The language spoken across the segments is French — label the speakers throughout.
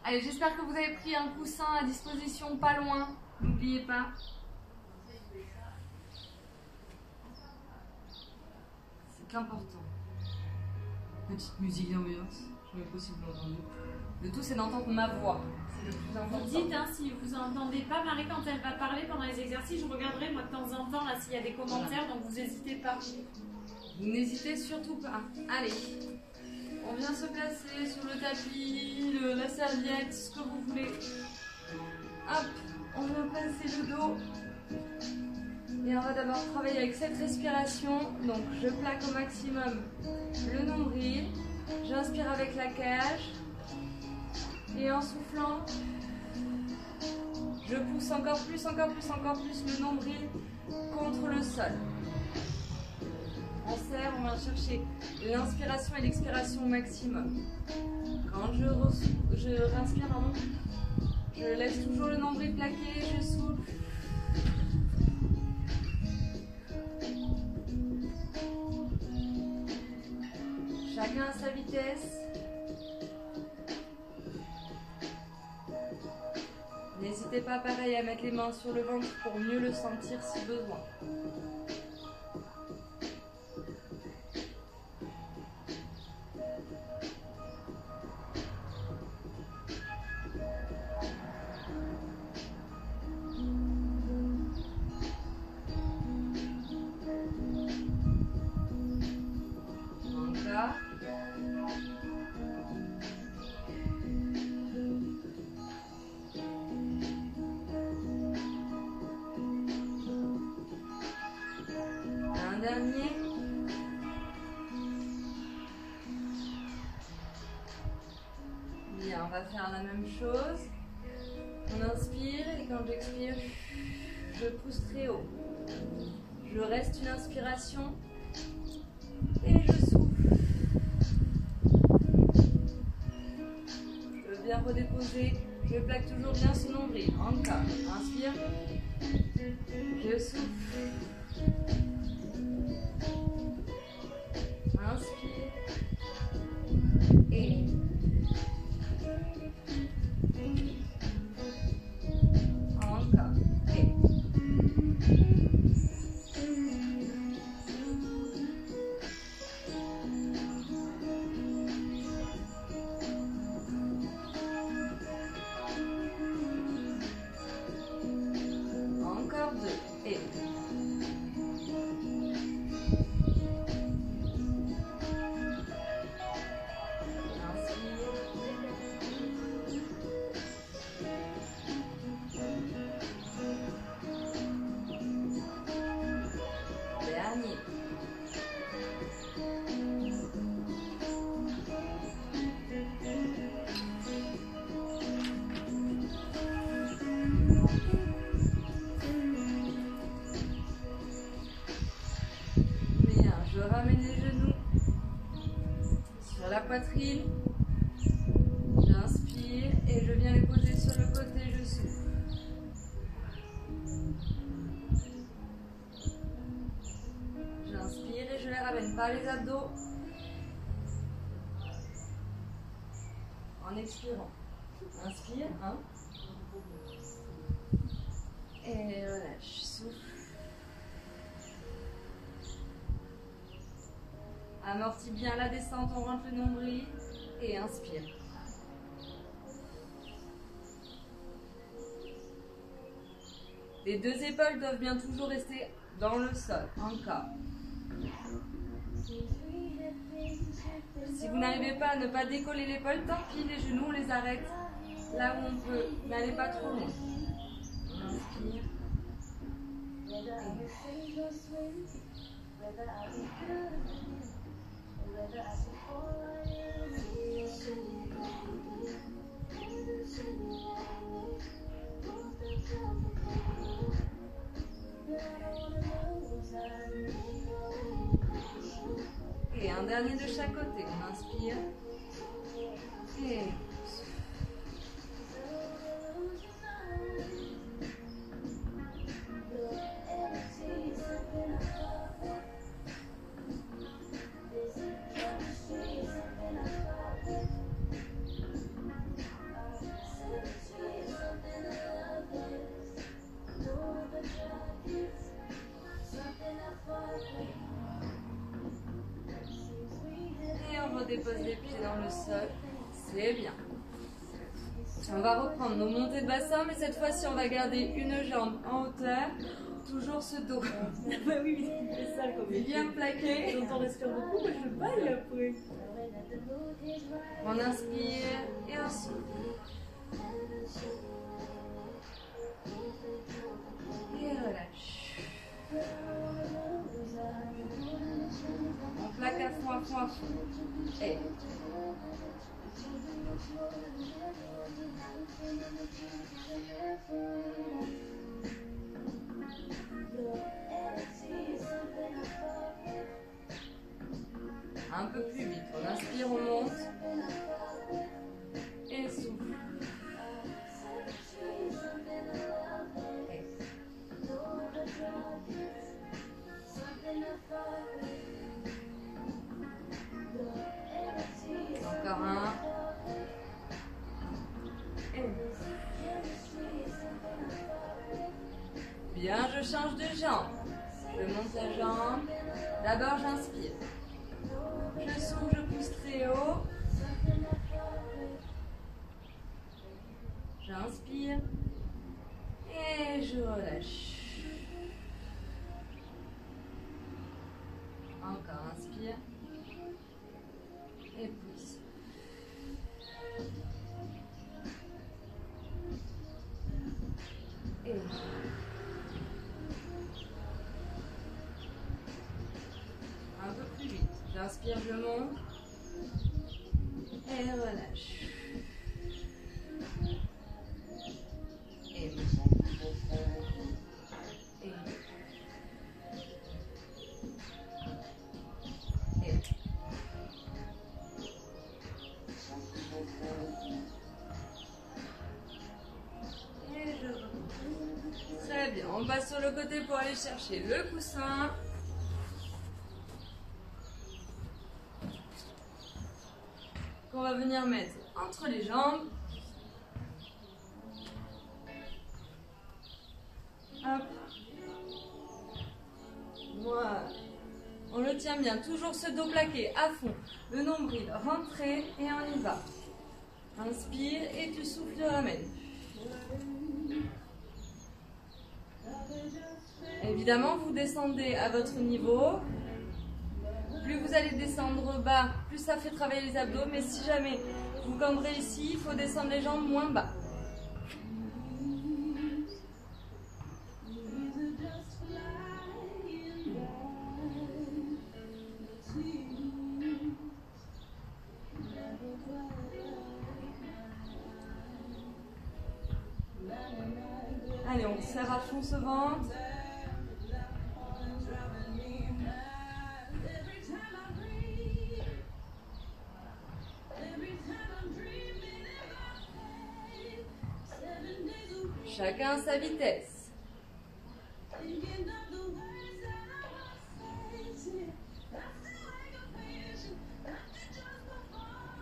Speaker 1: Allez, j'espère que vous avez pris un coussin à disposition pas loin. N'oubliez pas. C'est important. Petite musique d'ambiance, jamais possible d'entendre. Le tout, c'est d'entendre ma voix. C'est le plus important.
Speaker 2: Vous dites, hein, si vous n'entendez pas Marie quand elle va parler pendant les exercices, je regarderai moi de temps en temps là s'il y a des commentaires, donc vous n'hésitez pas.
Speaker 1: Vous n'hésitez surtout pas. Allez, on vient se placer sur le tapis, la serviette, ce que vous voulez. Hop, on vient placer le dos. Et on va d'abord travailler avec cette respiration. Donc je plaque au maximum le nombril. J'inspire avec la cage. Et en soufflant, je pousse encore plus le nombril contre le sol. On serre, on va chercher l'inspiration et l'expiration au maximum. Quand je respire, je laisse toujours le nombril plaqué, je souffle. Chacun à sa vitesse. N'hésitez pas pareil à mettre les mains sur le ventre pour mieux le sentir si besoin. Dernier. Bien, on va faire la même chose. On inspire et quand j'expire, je pousse très haut. Je reste une inspiration et je souffle. Je viens redéposer. Je plaque toujours bien ce nombril. Encore. Inspire. Je souffle. Inspire et encore et encore deux et je ramène les genoux sur la poitrine. J'inspire et je viens les poser sur le côté, je souffle. J'inspire et je les ramène par les abdos. En expirant. Inspire, 1. Et relâche, souffle. Amortis bien la descente, on rentre le nombril et inspire. Les deux épaules doivent bien toujours rester dans le sol. Encore. Si vous n'arrivez pas à ne pas décoller l'épaule, tant pis, les genoux, on les arrête là où on peut. N'allez pas trop loin. Inspire. Et un dernier de chaque côté. On inspire. Et dépose les pieds dans le sol. C'est bien. On va reprendre nos montées de bassin, mais cette fois-ci, on va garder une jambe en hauteur. Toujours ce dos.
Speaker 3: Bah oui, mais tu fais ça comme
Speaker 1: Bien plaqué.
Speaker 3: Quand on respire beaucoup, moi je baille après.
Speaker 1: On inspire et on souffle. Et relâche. On plaque à fond, à fond, à fond. Et. Un peu plus vite. On inspire, on monte. Et souffle. Encore un. Et bien, je change de jambe. Je monte la jambe. D'abord, j'inspire. Je souffle, je pousse très haut. J'inspire. Et je relâche. Encore, inspire. Et pousse. Et un peu plus vite. J'inspire, je monte. Et relâche. Et je reprends. Très bien. On passe sur le côté pour aller chercher le coussin. Qu'on va venir mettre entre les jambes. Hop. Voilà. On le tient bien. Toujours ce dos plaqué à fond. Le nombril rentré et on y va. Inspire et tu souffles, tu ramènes. Évidemment, vous descendez à votre niveau. Plus vous allez descendre bas, plus ça fait travailler les abdos. Mais si jamais vous cambrez ici, il faut descendre les jambes moins bas. Allez, on serre à fond ce ventre. Chacun à sa vitesse.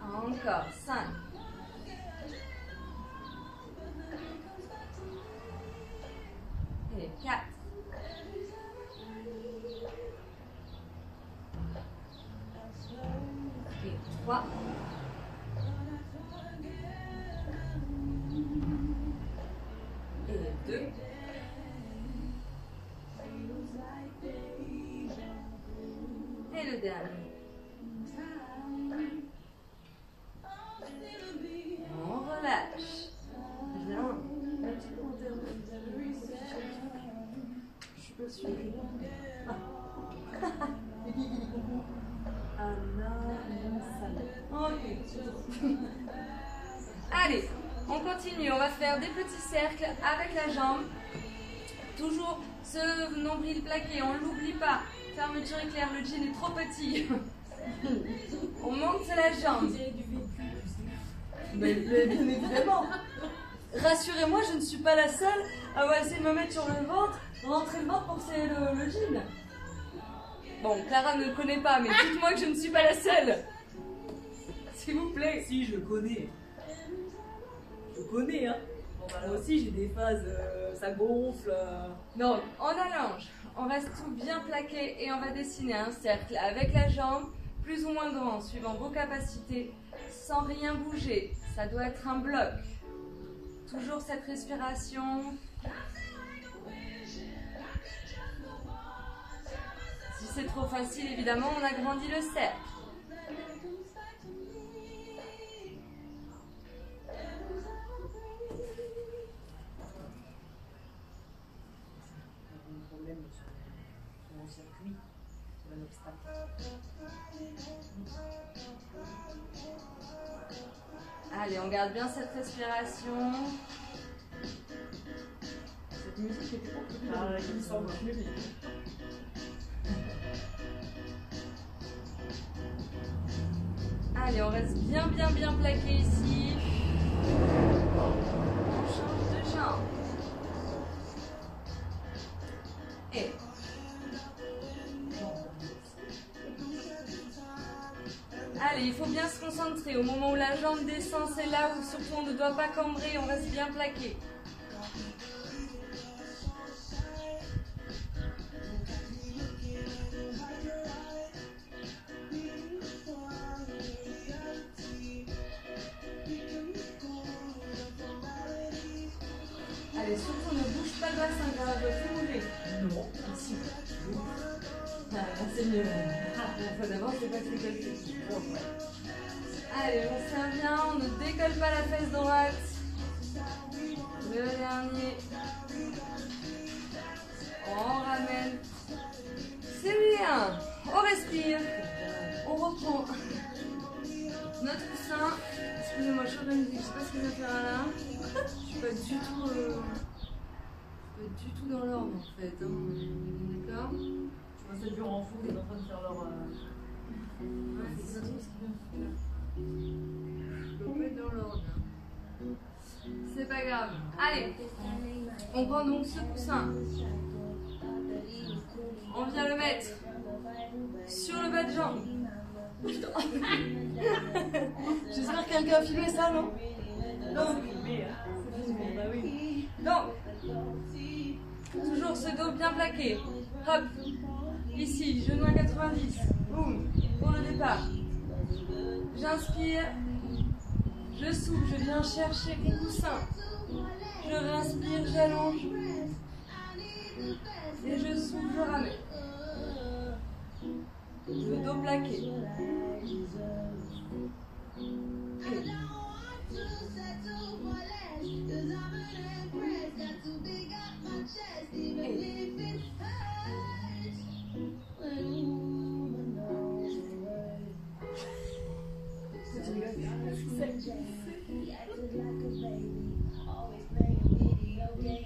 Speaker 1: Encore 5. Et 4. Et 3. Et 2. Et le dernier. On relâche. Bien.
Speaker 3: Je suis pas sûre.
Speaker 1: Ok. Allez, on continue. On va faire des petits cercles avec la jambe. Toujours ce nombril plaqué, on ne l'oublie pas. Fermeture éclair, le jean est trop petit. On monte la jambe.
Speaker 3: Mais bien évidemment.
Speaker 1: Rassurez-moi, je ne suis pas la seule à avoir essayé de me mettre sur le ventre, rentrer le ventre pour serrer le jean. Bon, Clara ne le connaît pas, mais dites-moi que je ne suis pas la seule. S'il vous plaît.
Speaker 3: Si, je connais. Je connais, hein. Bon, bah, moi aussi, j'ai des phases, ça gonfle.
Speaker 1: Donc, on allonge. On reste tout bien plaqué et on va dessiner un cercle avec la jambe. plus ou moins grand, suivant vos capacités, sans rien bouger. Ça doit être un bloc. Toujours cette respiration. Si c'est trop facile, évidemment, on agrandit le cercle.
Speaker 3: Circuit, c'est un obstacle.
Speaker 1: Allez, on garde bien cette respiration.
Speaker 3: Cette musique était pas très il me semble.
Speaker 1: Allez, on reste bien plaqué ici. On change de jambe. Et allez, il faut bien se concentrer. Au moment où la jambe descend, c'est là où surtout on ne doit pas cambrer, on reste bien plaqué. Allez, surtout ne bouge pas le bassin, car elle doit tout bouger.
Speaker 3: Non, ici.
Speaker 1: C'est mieux. La fois d'avant, c'est pas que c'est quelque chose. Allez, on serre bien, on ne décolle pas la fesse droite. Le dernier. On ramène. C'est bien. On respire. On reprend notre coussin. Excusez-moi, je suis en train de dire, je sais pas ce qu'il va faire là. Je suis pas du tout dans l'ordre en fait. Hein. D'accord.
Speaker 3: Je vois ça dur en fou, ils sont en train de faire leur.
Speaker 1: Ouais, c'est ça tout ce qu'ils vont faire. Je peux pas être dans l'ordre. C'est pas grave. Allez, on prend donc ce coussin. On vient le mettre sur le bas de jambe. Putain. J'espère que quelqu'un a filmé ça, non? Non.
Speaker 3: Bah oui.
Speaker 1: Donc, toujours ce dos bien plaqué. Hop. Ici, genou à 90. Boum. Pour le départ. J'inspire. Je souffle, je viens chercher mon coussin. Je respire, j'allonge. Et je souffle, je ramène. Le dos plaqué.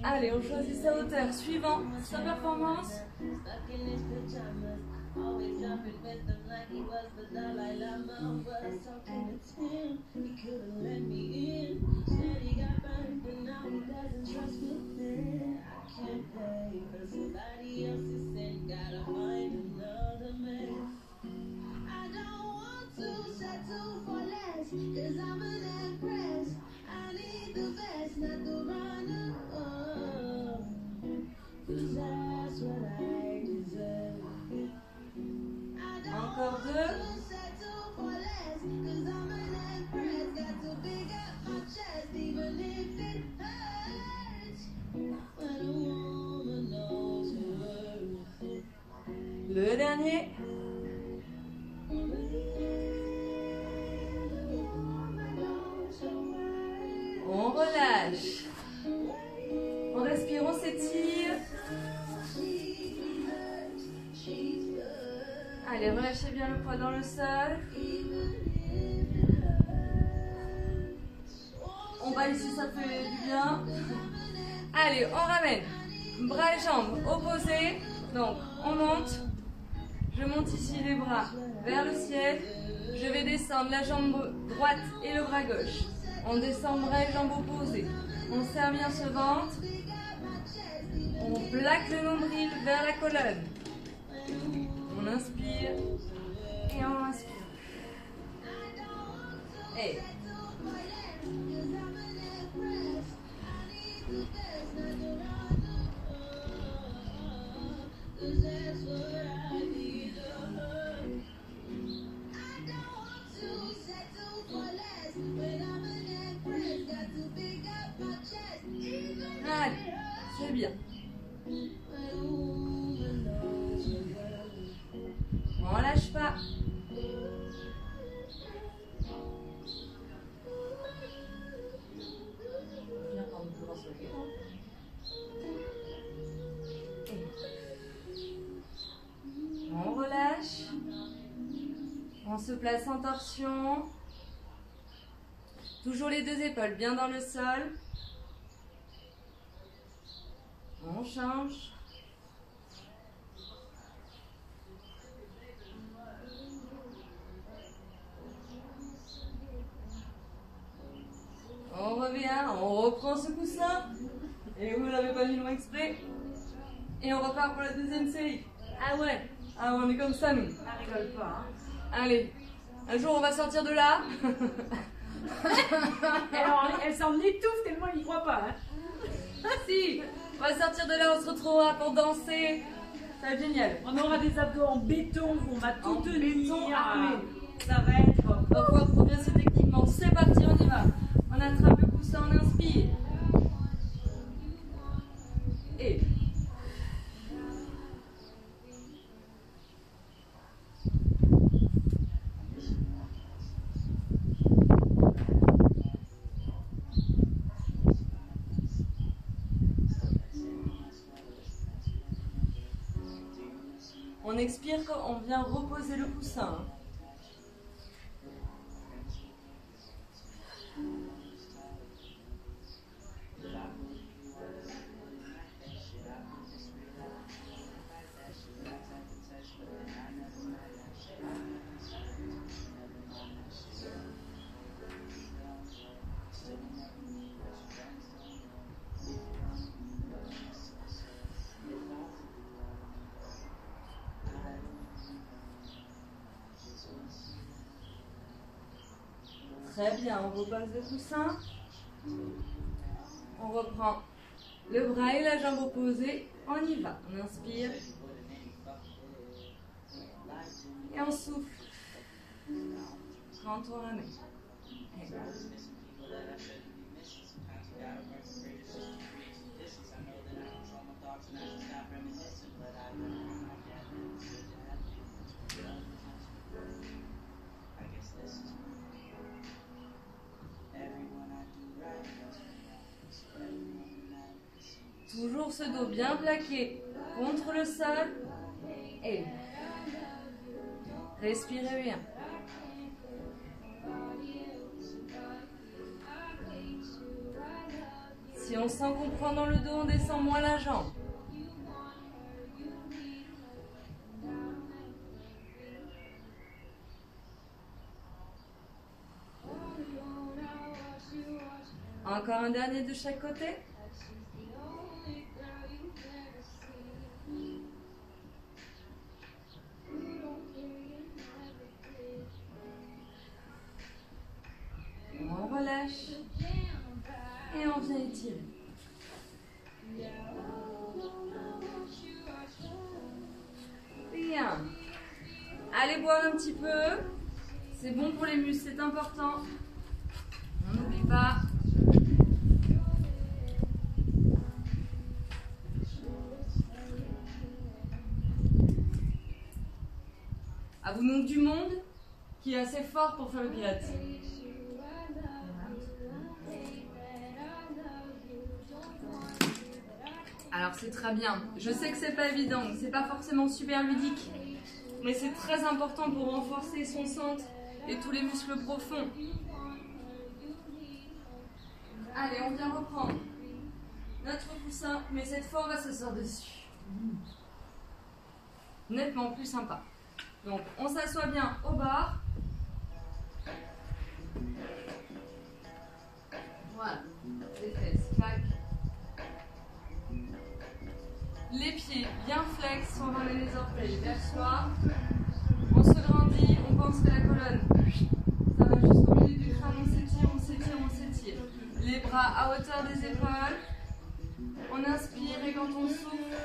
Speaker 1: Allez, on choisit sa hauteur suivant sa performance. Encore deux. Le dernier. On relâche. On respire, on s'étire. Allez, relâchez bien le poids dans le sol. On va ici, ça fait du bien. Allez, on ramène. Bras et jambes opposés. Donc, on monte. Je monte ici les bras vers le ciel. Je vais descendre la jambe droite et le bras gauche. On descend bras et jambes opposés. On serre bien ce ventre. On plaque le nombril vers la colonne. On inspire et on inspire. Et se place en torsion. Toujours les deux épaules bien dans le sol. On change. On revient, on reprend ce coussin. Et vous l'avez pas mis loin exprès. Et on repart pour la deuxième série. Ah ouais, ah on est comme ça nous.
Speaker 2: Ça rigole pas.
Speaker 1: Allez, un jour on va sortir de là.
Speaker 2: Alors, elle s'en étouffe tellement il n'y croit pas. Hein.
Speaker 1: Si, on va sortir de là, on se retrouvera pour danser. Ça va être génial.
Speaker 2: On aura des abdos en béton, on va tout
Speaker 1: En
Speaker 2: tenir.
Speaker 1: béton armé.
Speaker 2: Ça va être...
Speaker 1: On va pouvoir progresser techniquement. C'est parti, on y va. On attrape le coussin, on inspire. Et... On expire quand on vient reposer le coussin. Très bien, on repose le coussin. On reprend le bras et la jambe opposée. On y va. On inspire. Et on souffle. Quand on ramène. Et toujours ce dos bien plaqué contre le sol. Et respirez bien. Si on sent qu'on prend dans le dos, on descend moins la jambe. Encore un dernier de chaque côté. On relâche et on vient étirer. Bien. Allez boire un petit peu. C'est bon pour les muscles, c'est important. On n'oublie pas. À vous manque du monde qui est assez fort pour faire le pilates. Alors c'est très bien. Je sais que c'est pas évident, c'est pas forcément super ludique, mais c'est très important pour renforcer son centre et tous les muscles profonds. Allez, on vient reprendre notre coussin, mais cette fois on va s'asseoir dessus. Nettement plus sympa. Donc on s'assoit bien au bar. Voilà, les fesses, clac. Les pieds bien flex, sans ramener les orteils vers soi. On se grandit, on pense que la colonne, ça va jusqu'au milieu du crâne, on s'étire, on s'étire, on s'étire. Les bras à hauteur des épaules. On inspire et quand on souffle,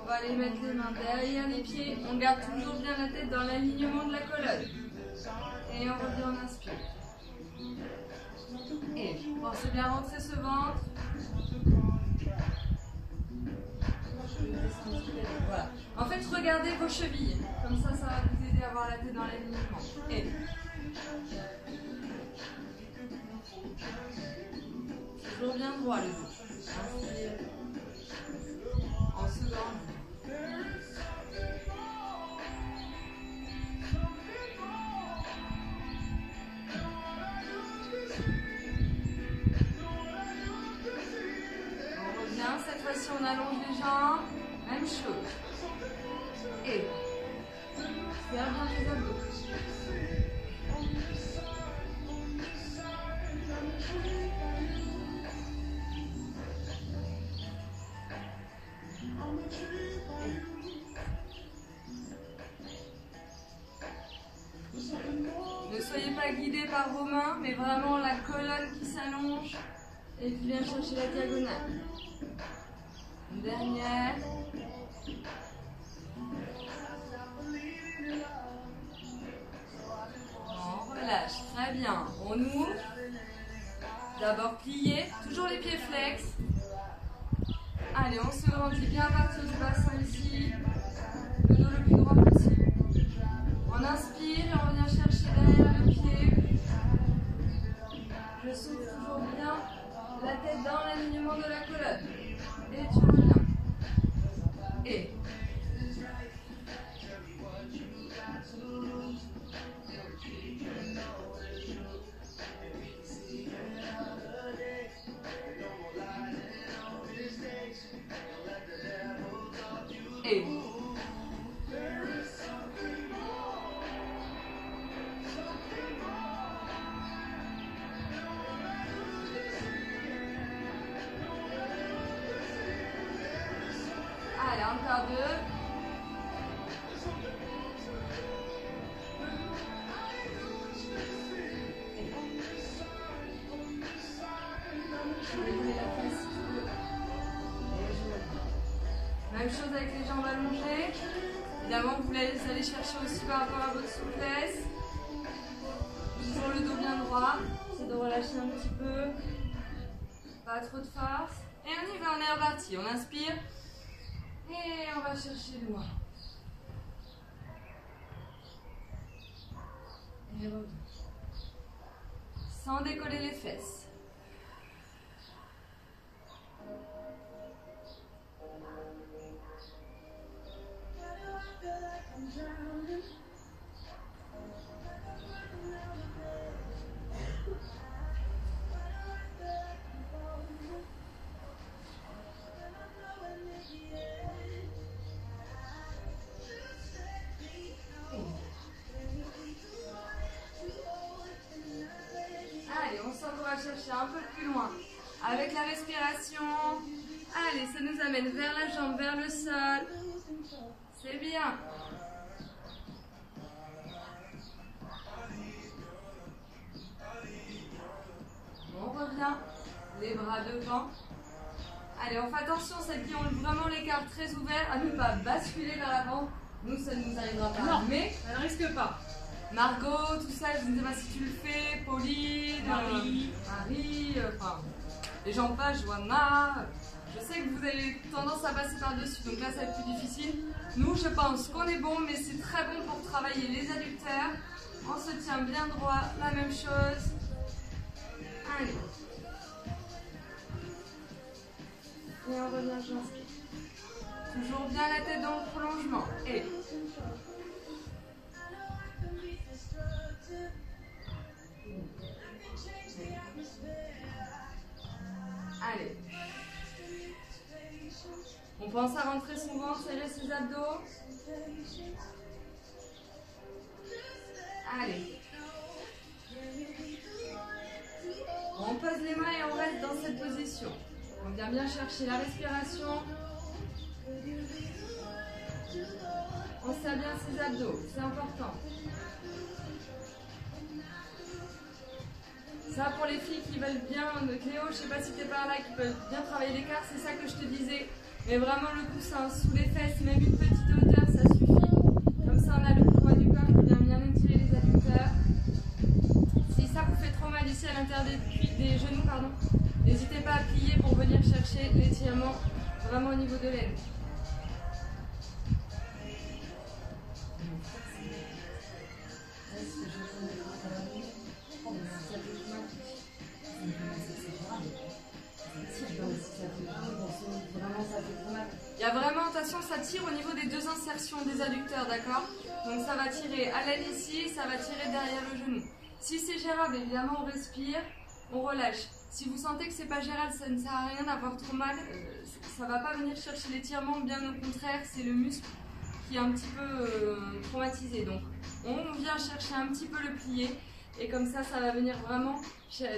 Speaker 1: on va aller mettre les mains derrière les pieds. On garde toujours bien la tête dans l'alignement de la colonne. Et on revient, on inspire. Et pensez bien rentrer ce ventre. Voilà. En fait, regardez vos chevilles. Comme ça, ça va vous aider à avoir la tête dans l'alignement. Et toujours bien droit le dos. Inspire. En se grandit. allonge les jambes, même chose. Et serre bien tes abdos. Ne soyez pas guidés par vos mains, mais vraiment la colonne qui s'allonge et qui vient chercher la diagonale. Une dernière. On relâche, très bien. On ouvre. D'abord plié, toujours les pieds flex. Allez, on se grandit bien à partir du bassin ici. Le dos le plus droit possible. On inspire et on vient chercher derrière le pied. Je souffle toujours bien la tête dans l'alignement de la colonne. Et tu reviens. Et allez, encore deux. Je vais donner la face si tu veux. Même chose avec les jambes allongées. Évidemment, vous allez chercher aussi par rapport à votre souplesse. Toujours le dos bien droit. Essayez de relâcher un petit peu. Pas trop de force. Et on y va, on est reparti. On inspire. Et on va chercher loin. Et revenez. Sans décoller les fesses. Allez, on sent qu'on va chercher un peu plus loin. Avec la respiration. Allez, ça nous amène vers la jambe, vers le sol. C'est bien. On revient. Les bras devant. Allez, on fait attention, celles qui ont vraiment l'écart très ouvert, à ne pas basculer vers l'avant. Nous, ça ne nous arrivera pas.
Speaker 2: Non,
Speaker 1: mais
Speaker 2: ça ne risque pas.
Speaker 1: Margot, tout ça, je ne sais pas si tu le fais. Pauline,
Speaker 2: Marie,
Speaker 1: enfin, les gens passent, Joanna. Je sais que vous avez tendance à passer par-dessus, donc là, ça va être plus difficile. Nous, je pense qu'on est bon, mais c'est très bon pour travailler les adducteurs. On se tient bien droit, la même chose. Allez. Et on revient, j'inspire. Toujours bien la tête dans le prolongement. Et allez. On pense à rentrer son ventre, serrer ses abdos. Allez. On pose les mains et on reste dans cette position. On vient bien chercher la respiration. On serre bien ses abdos, c'est important. Ça pour les filles qui veulent bien, Cléo, je sais pas si tu es par là, qui veulent bien travailler l'écart, c'est ça que je te disais. Mais vraiment le coussin sous les fesses, même une petite hauteur, ça suffit. Comme ça on a le poids du corps qui vient bien étirer les adducteurs. Si ça vous fait trop mal ici à l'intérieur des genoux, pardon, n'hésitez pas à plier pour venir chercher l'étirement vraiment au niveau de l'aine. Il y a vraiment, attention, ça tire au niveau des deux insertions des adducteurs, d'accord? Donc ça va tirer à l'aine ici, ça va tirer derrière le genou. Si c'est gérable, évidemment, on respire. on relâche. Si vous sentez que c'est pas gérable, ça ne sert à rien d'avoir trop mal, ça va pas venir chercher l'étirement, bien au contraire, c'est le muscle qui est un petit peu traumatisé. Donc on vient chercher un petit peu le plié et comme ça va venir vraiment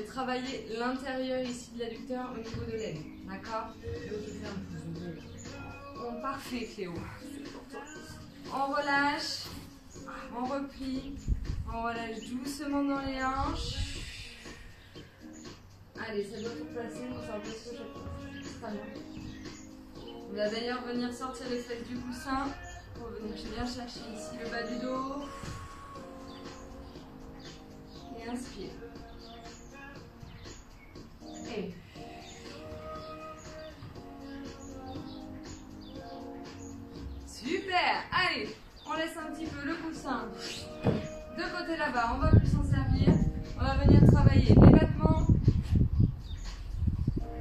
Speaker 1: travailler l'intérieur ici de l'adducteur au niveau de l'aine. D'accord? Bon, parfait Cléo. On relâche, on replie, on relâche doucement dans les hanches. Allez, ça doit tout placer, on s'en place que je très bien. On va d'ailleurs venir sortir les fesses du coussin pour venir bien chercher ici le bas du dos. Et inspire. Et super. Allez, on laisse un petit peu le coussin de côté là-bas. On va plus s'en servir. On va venir travailler les battements.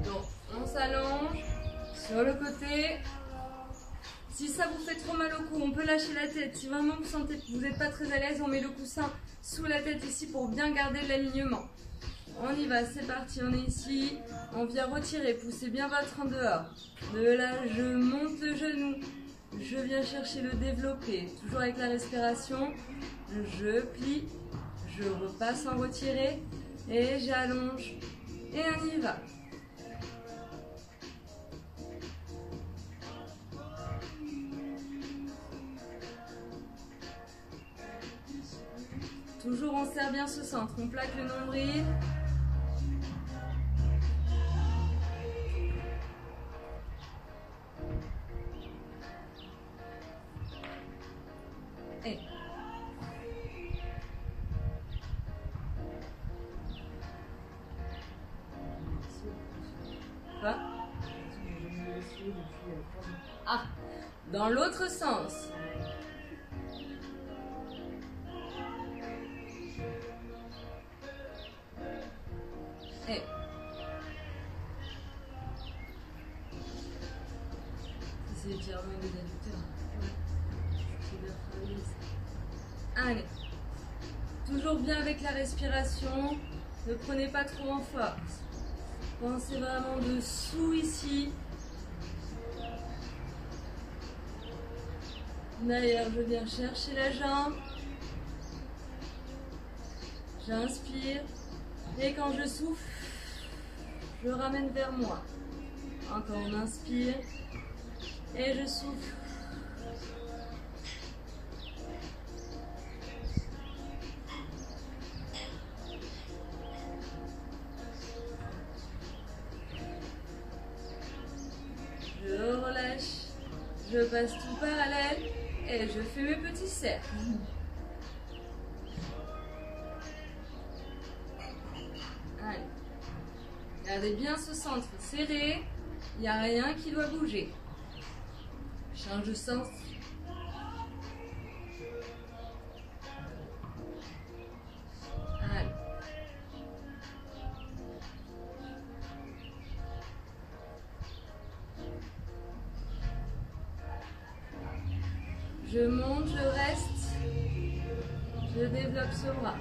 Speaker 1: Donc, on s'allonge sur le côté. Si ça vous fait trop mal au cou, on peut lâcher la tête. Si vraiment vous sentez que vous n'êtes pas très à l'aise, on met le coussin sous la tête ici pour bien garder l'alignement. On y va, c'est parti, on est ici. On vient retirer, poussez bien votre en dehors. De là, je monte le genou. Je viens chercher le développé. Toujours avec la respiration. Je plie. Je repasse en retiré. Et j'allonge. Et on y va. Toujours on serre bien ce centre, on plaque le nombril. Et quoi? Ah, dans l'autre sens. Et c'est l'étirement des adducteurs. Allez, toujours bien avec la respiration. Ne prenez pas trop en force. Pensez vraiment dessous ici. D'ailleurs, je viens chercher la jambe. J'inspire. Et quand je souffle, je ramène vers moi. Encore on inspire. Et je souffle. Je relâche. Je passe tout parallèle. Et je fais mes petits cercles. Allez. Gardez bien ce centre serré. Il n'y a rien qui doit bouger. Change de sens. Allez. Je monte, je reste. Je développe ce bras.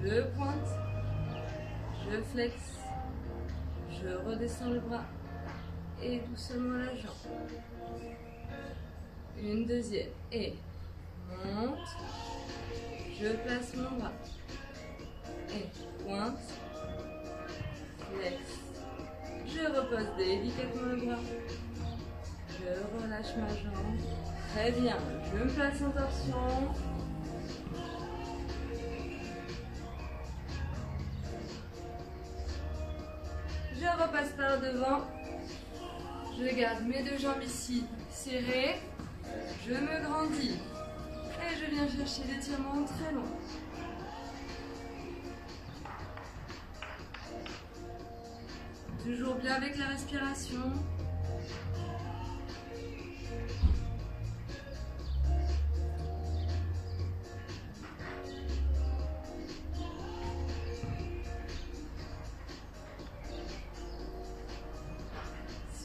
Speaker 1: Je pointe. Je flexe. Je redescends le bras. Et doucement la jambe. Une deuxième. Et monte. Je place mon bras. Et pointe. Flex. Je repose délicatement le bras. Je relâche ma jambe. Très bien. Je me place en torsion. Je repasse par devant. Je garde mes deux jambes ici serrées. Je me grandis. Et je viens chercher l'étirement très long. Toujours bien avec la respiration.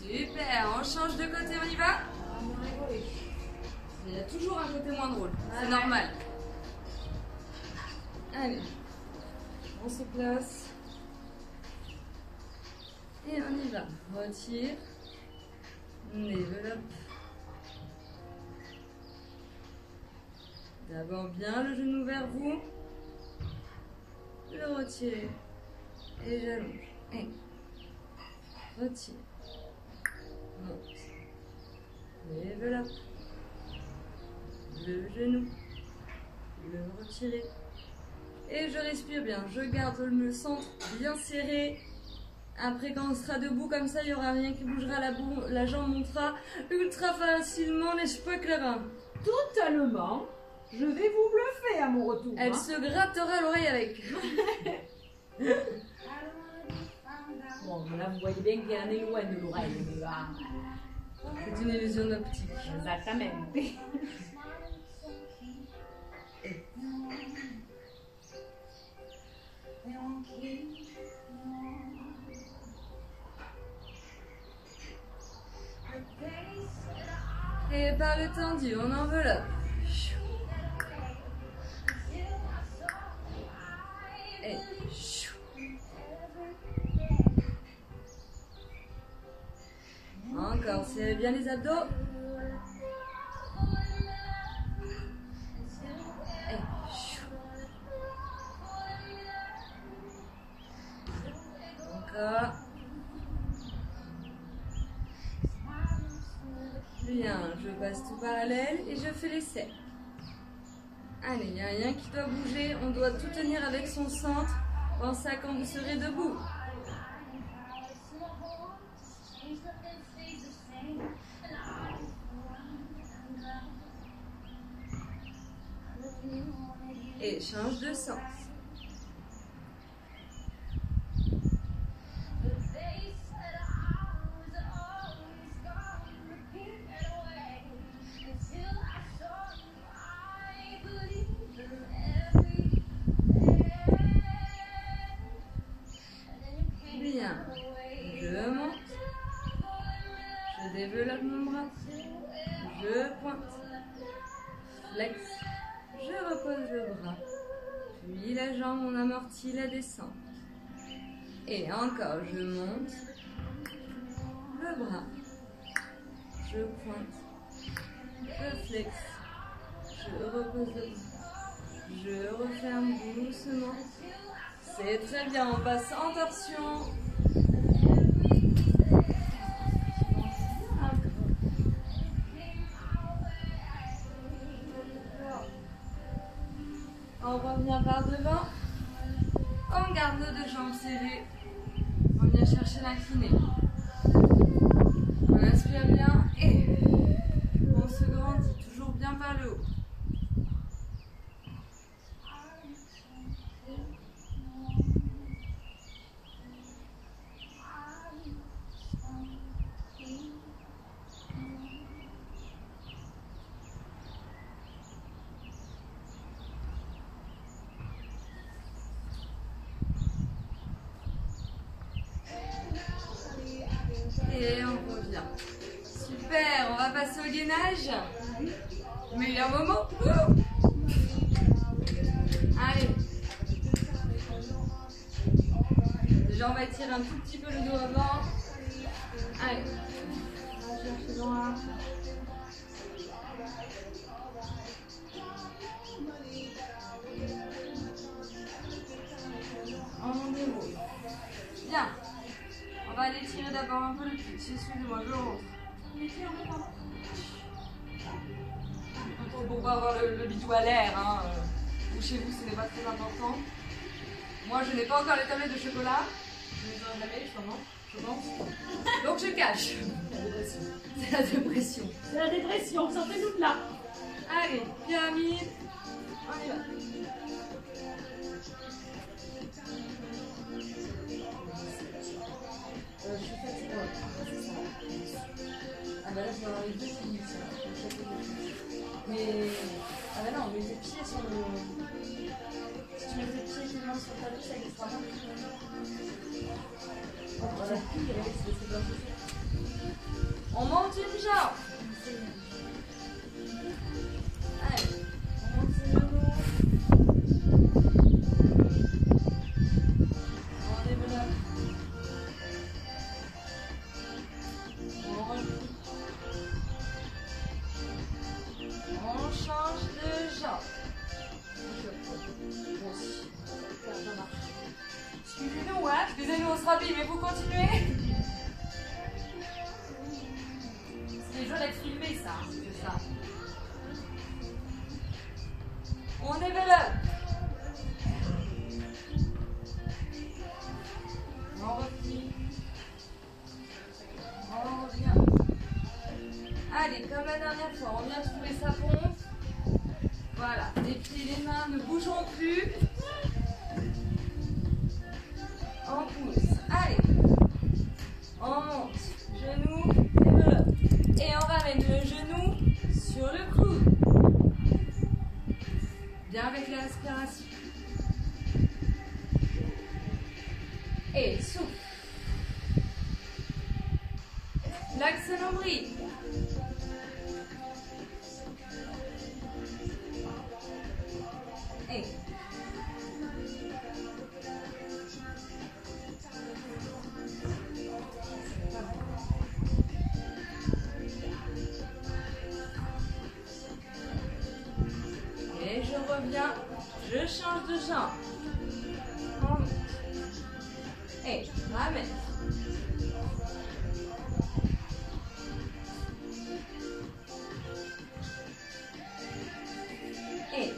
Speaker 1: Super, on change de côté, on y va? Il y a toujours un côté moins drôle, c'est normal. Allez, on se place. Et on y va. Retire. Développe. D'abord bien le genou vers vous. Le retirer. Et j'allonge. Et retire. Monte. Développe. Le genou. Le retirer. Et je respire bien. Je garde le centre bien serré. Après, quand on sera debout comme ça, il n'y aura rien qui bougera. La jambe montera ultra facilement, n'est-ce pas, Clara?
Speaker 3: Totalement. Je vais vous bluffer à mon retour.
Speaker 1: Elle se grattera l'oreille avec.
Speaker 3: Bon, là, vous voyez bien qu'il y en est loin de l'oreille.
Speaker 1: C'est une illusion d'optique.
Speaker 3: Exactement.
Speaker 1: Et par le tendu, on enveloppe. Et encore, serrez bien les abdos. Et encore. Bien, je passe tout parallèle et je fais l'essai. Allez, il n'y a rien qui doit bouger. On doit tout tenir avec son centre. Pensez à quand vous serez debout. Et change de sens. Bien. Je monte. Je développe mon bras. Je pointe. Flex. Je repose le bras. Puis la jambe, on amortit la descente. Et encore, je monte. Le bras. Je pointe. Je flex. Je repose le bras. Je referme doucement. C'est très bien, on passe en torsion. On revient par devant. On garde nos deux jambes serrées. On vient chercher l'incliné. On inspire bien et on se grandit toujours bien par le haut. Et on revient. Super, on va passer au gainage. Meilleur moment. Allez. Déjà, on va étirer un tout petit peu le dos avant. Allez. On va chercher loin. On déroule. Bien. On va aller tirer d'abord un peu le cul. Excusez-moi, je rentre. Pour pas avoir le bidou à l'air. Hein. Ou chez vous, ce n'est pas très important. Moi, je n'ai pas encore les tablettes de chocolat. Je ne les aurai jamais, je pense. Donc, je cache. C'est la dépression.
Speaker 2: C'est la dépression, sortez-nous de là.
Speaker 1: Allez, pyramide. On y va. Ah bah là je vais avoir les deux qui finissent. Mais... Ah bah non, mais tes pieds sur le... Si tu mets tes pieds et tes mains sur le tapis, ça extra bien. Voilà. On monte une jambe. Allez, on monte une jambe. On développe. hein. Excusez-nous, on se rhabille, mais vous continuez.
Speaker 2: C'est déjà d'être filmé, ça.
Speaker 1: C'est ça. On développe. On replie. On revient. Allez, comme la dernière fois, on vient trouver sa pompe. Voilà, les pieds, les mains ne bougeront plus. On pousse. Allez. On monte. Genou, développe. Et on ramène le genou sur le coude. Bien avec la respiration. Et souffle. L'axe nombril. Et je reviens, je change de jambe. On monte. Et ramène. Et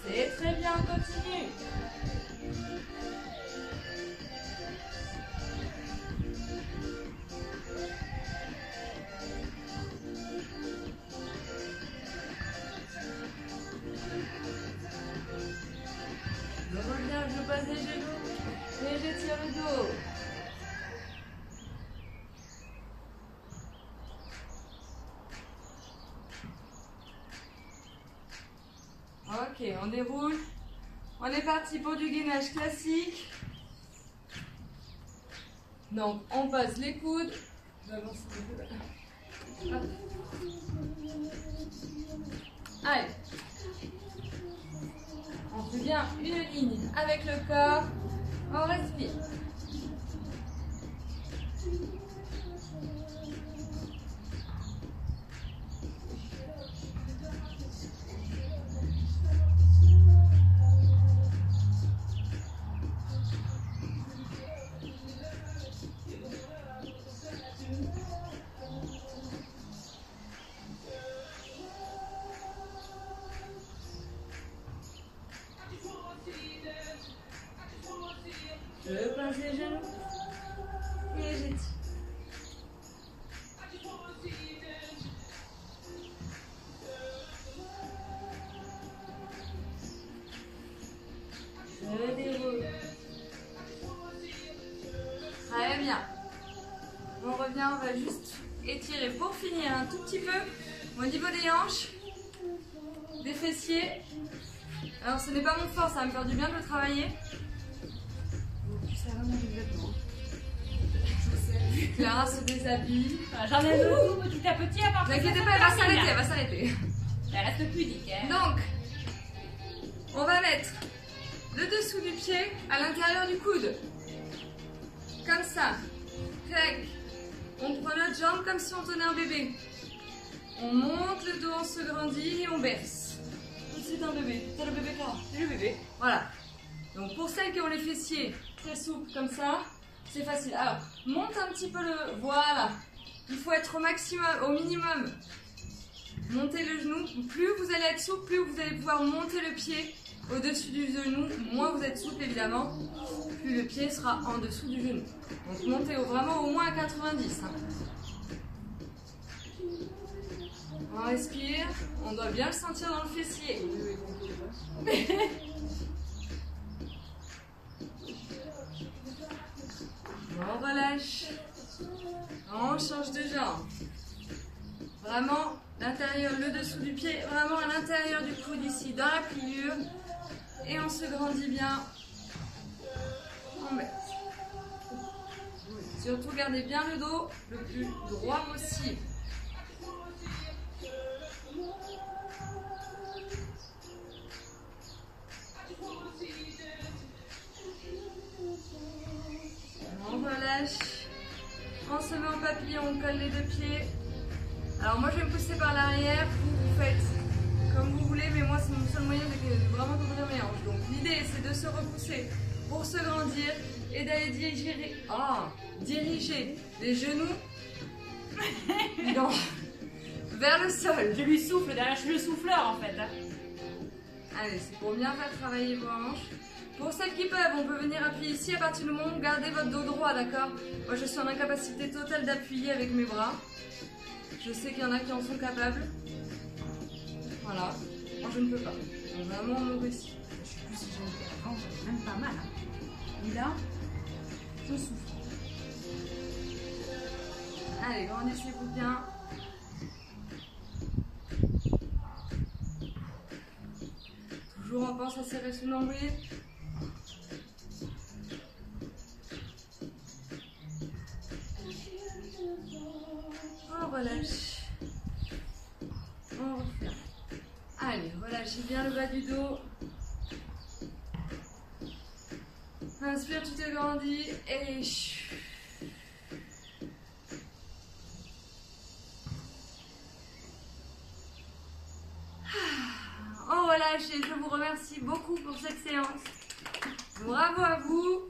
Speaker 1: c'est très bien, continue. Je reviens, je passe les genoux et je tire le dos. Ok, on déroule. On est parti pour du gainage classique. Donc, on passe les coudes. J'avance un peu. Hop. Allez. On fait bien une ligne avec le corps. On respire. Je pince les genoux et j'étire. Je déroule. Très bien. On revient, on va juste étirer pour finir un tout petit peu au niveau des hanches, des fessiers. Alors ce n'est pas mon fort, ça va me faire du bien de le travailler. Clara se déshabille.
Speaker 2: J'en ai deux petit à petit à part.
Speaker 1: Ne t'inquiétez pas, elle va s'arrêter, elle va s'arrêter.
Speaker 2: Elle reste pudique, hein.
Speaker 1: Donc, on va mettre le dessous du pied à l'intérieur du coude. Comme ça. Tac. On prend notre jambe comme si on tenait un bébé. On monte le dos, on se grandit et on berce. C'est un bébé. C'est le bébé Clara. C'est le bébé. Voilà. Donc pour celles qui ont les fessiers très souples comme ça, c'est facile. Alors, monte un petit peu le... Voilà. Il faut être au maximum, au minimum. Montez le genou. Plus vous allez être souple, plus vous allez pouvoir monter le pied au-dessus du genou. Moins vous êtes souple, évidemment, plus le pied sera en dessous du genou. Donc montez vraiment au moins à 90. On respire. On doit bien le sentir dans le fessier. On relâche. On change de jambe. Vraiment, l'intérieur, le dessous du pied, vraiment à l'intérieur du coude ici, dans la pliure. Et on se grandit bien. On met. Surtout, gardez bien le dos le plus droit possible. On relâche. On se met en papillon, on colle les deux pieds. Alors moi je vais me pousser par l'arrière, vous faites comme vous voulez, mais moi c'est mon seul moyen de vraiment couvrir mes hanches. Donc l'idée c'est de se repousser pour se grandir et d'aller diriger les genoux non, vers le sol.
Speaker 2: Je lui souffle derrière, je suis le souffleur en fait.
Speaker 1: Allez, c'est pour bien faire travailler vos hanches. Pour celles qui peuvent, on peut venir appuyer ici à partir du moment où vous gardez votre dos droit, d'accord? Moi je suis en incapacité totale d'appuyer avec mes bras. Je sais qu'il y en a qui en sont capables. Voilà. Moi je ne peux pas. Donc, vraiment mauvais signe.
Speaker 2: Je sais plus si j'ai même pas mal. Hein. Et là, je souffre.
Speaker 1: Allez, grandissez-vous bien. Toujours on pense à serrer sous nombril. On relâche. On refait. Allez, relâchez bien le bas du dos. Inspire, tu te grandis et on relâche et je vous remercie beaucoup pour cette séance. Bravo à vous.